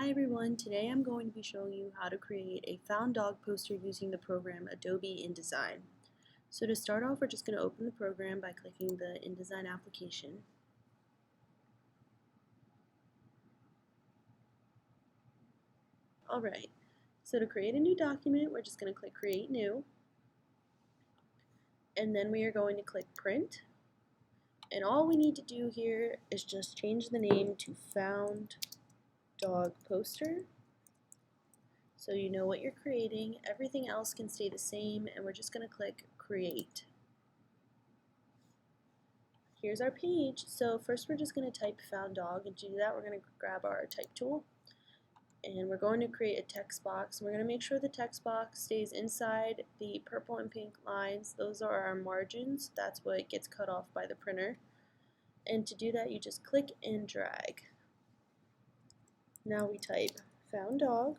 Hi everyone, today I'm going to be showing you how to create a found dog poster using the program Adobe InDesign. So to start off, we're just going to open the program by clicking the InDesign application. Alright, so to create a new document, we're just going to click Create New, and then we are going to click Print. And all we need to do here is just change the name to Found Dog Poster. So you know what you're creating. Everything else can stay the same, and we're just going to click Create. Here's our page. So first we're just going to type found dog, and to do that we're going to grab our type tool and we're going to create a text box. We're going to make sure the text box stays inside the purple and pink lines. Those are our margins. That's what gets cut off by the printer. And to do that you just click and drag. Now we type found dog.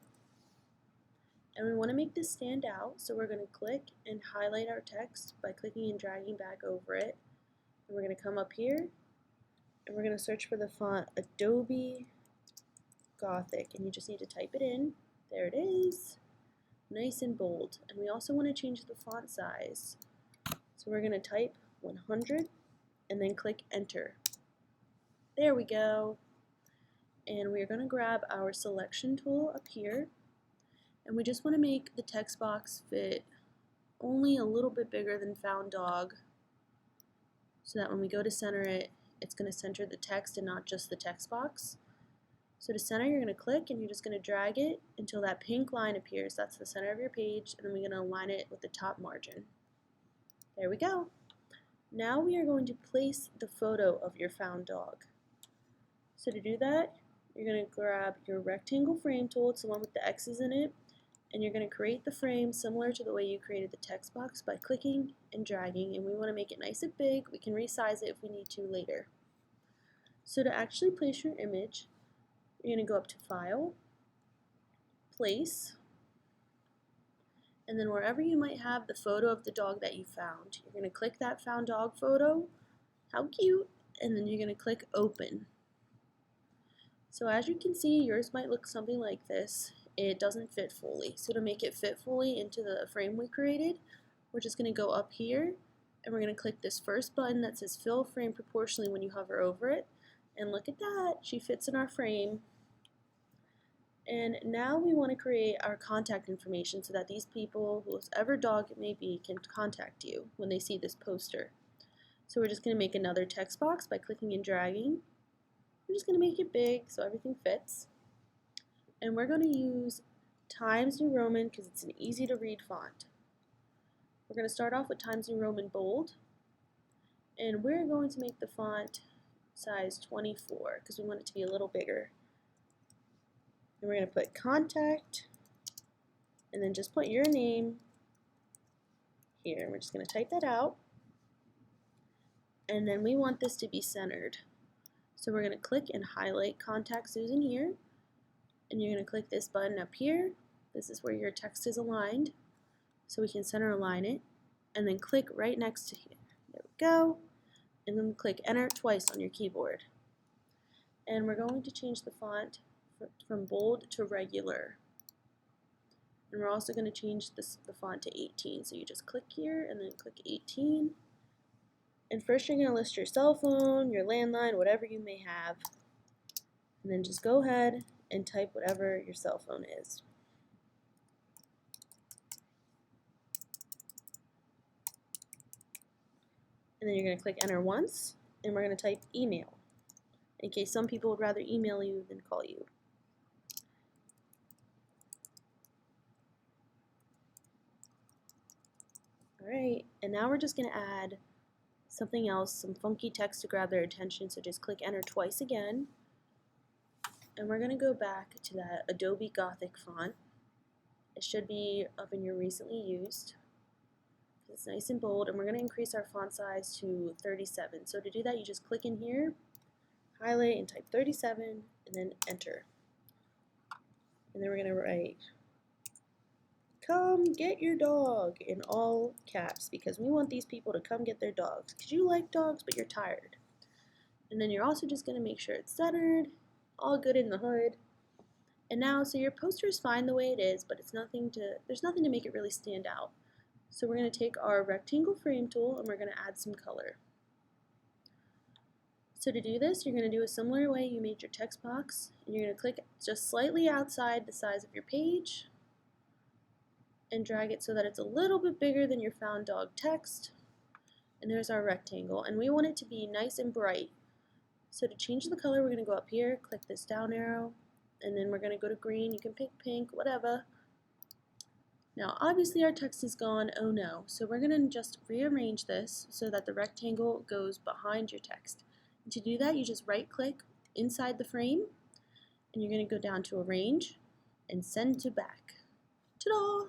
And we want to make this stand out, so we're going to click and highlight our text by clicking and dragging back over it. And we're going to come up here and we're going to search for the font Adobe Gothic, and you just need to type it in. There it is, nice and bold. And we also want to change the font size. So we're going to type 100 and then click enter. There we go. And we're going to grab our selection tool up here. And we just want to make the text box fit only a little bit bigger than found dog, so that when we go to center it, it's going to center the text and not just the text box. So to center, you're going to click and you're just going to drag it until that pink line appears. That's the center of your page, and then we're going to align it with the top margin. There we go. Now we are going to place the photo of your found dog. So to do that, you're going to grab your rectangle frame tool. It's the one with the X's in it. And you're going to create the frame similar to the way you created the text box by clicking and dragging, and we want to make it nice and big. We can resize it if we need to later. So to actually place your image, you're going to go up to File, Place, and then wherever you might have the photo of the dog that you found, you're going to click that found dog photo, how cute, and then you're going to click Open. So as you can see, yours might look something like this. It doesn't fit fully. So to make it fit fully into the frame we created, we're just going to go up here and we're going to click this first button that says Fill Frame Proportionally when you hover over it. And look at that, she fits in our frame. And now we want to create our contact information so that these people, whoever dog it may be, can contact you when they see this poster. So we're just going to make another text box by clicking and dragging. We're just going to make it big so everything fits. And we're going to use Times New Roman because it's an easy to read font. We're going to start off with Times New Roman bold, and we're going to make the font size 24 because we want it to be a little bigger. And we're going to put contact and then just put your name here. We're just going to type that out, and then we want this to be centered. So we're going to click and highlight Contact Susan here. And you're going to click this button up here. This is where your text is aligned, so we can center align it, and then click right next to here. There we go. And then click enter twice on your keyboard. And we're going to change the font from bold to regular. And we're also going to change the font to 18. So you just click here and then click 18. And first you're going to list your cell phone, your landline, whatever you may have. And then just go ahead and type whatever your cell phone is. And then you're going to click enter once, and we're going to type email, in case some people would rather email you than call you. Alright, and now we're just going to add something else, some funky text to grab their attention, so just click enter twice again. And we're going to go back to that Adobe Gothic font. It should be up in your recently used. It's nice and bold, and we're going to increase our font size to 37. So to do that, you just click in here, highlight, and type 37, and then enter. And then we're going to write, "Come get your dog," in all caps, because we want these people to come get their dogs. Because you like dogs, but you're tired. And then you're also just going to make sure it's centered, all good in the hood. And now, so your poster is fine the way it is, but there's nothing to make it really stand out. So we're going to take our rectangle frame tool and we're going to add some color. So to do this, you're going to do a similar way you made your text box, and you're going to click just slightly outside the size of your page and drag it so that it's a little bit bigger than your found dog text. And there's our rectangle, and we want it to be nice and bright. So to change the color, we're going to go up here, click this down arrow, and then we're going to go to green. You can pick pink, whatever. Now obviously our text is gone, oh no, so we're going to just rearrange this so that the rectangle goes behind your text. And to do that, you just right click inside the frame, and you're going to go down to Arrange and Send to Back. Ta-da!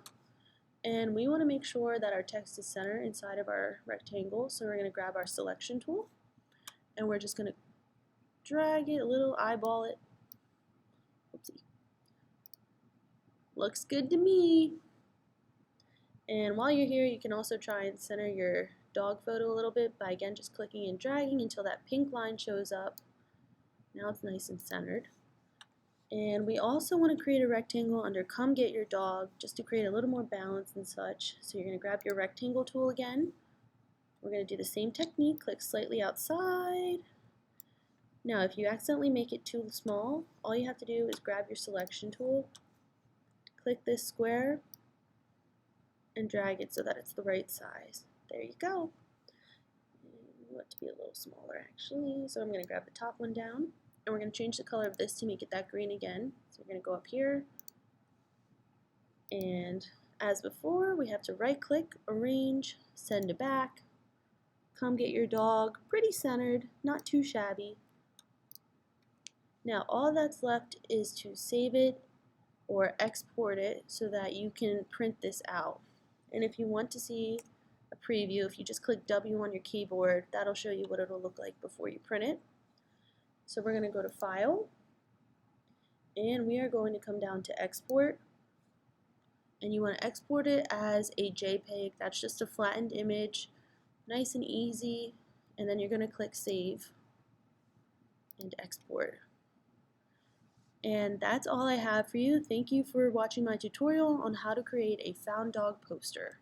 And we want to make sure that our text is centered inside of our rectangle, so we're going to grab our selection tool, and we're just going to drag it a little, eyeball it. Oopsie. Looks good to me. And while you're here, you can also try and center your dog photo a little bit by again just clicking and dragging until that pink line shows up. Now it's nice and centered. And we also want to create a rectangle under Come Get Your Dog just to create a little more balance and such. So you're going to grab your rectangle tool again. We're going to do the same technique, click slightly outside. Now if you accidentally make it too small, all you have to do is grab your selection tool, click this square, and drag it so that it's the right size. There you go. I want it to be a little smaller actually, so I'm going to grab the top one down, and we're going to change the color of this to make it that green again. So we're going to go up here, and as before, we have to right click, arrange, send to back, Come Get Your Dog, pretty centered, not too shabby. Now all that's left is to save it or export it so that you can print this out. And if you want to see a preview, if you just click W on your keyboard, that'll show you what it'll look like before you print it. So we're going to go to File, and we are going to come down to Export, and you want to export it as a JPEG. That's just a flattened image, nice and easy, and then you're going to click Save and Export. And that's all I have for you. Thank you for watching my tutorial on how to create a found dog poster.